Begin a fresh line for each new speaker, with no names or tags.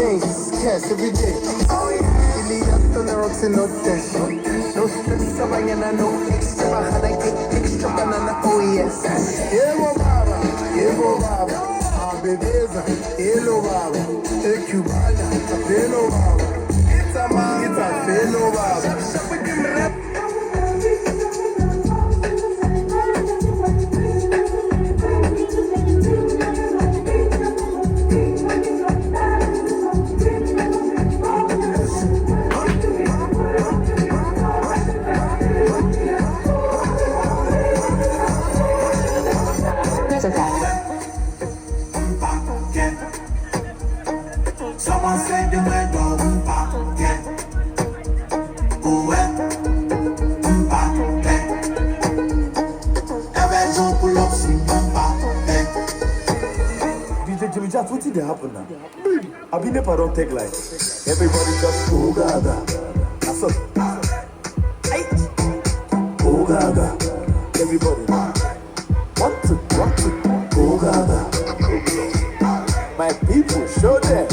change, cash every day. Oh yeah. Ilias on the rocks and no dash. No stress, sabayana, no extra. Had I get extra banana, oh yes. Yebo baba, abebeza, hello baba. Cubana, hello baba. It's a fellow baba.
Someone said the word go yeah. Go
DJ Jimmy Jazz, what did happen now? I been never don't take like everybody just go gaga. That's up. Go gaga. Everybody. Want to go gaga. My people, show them.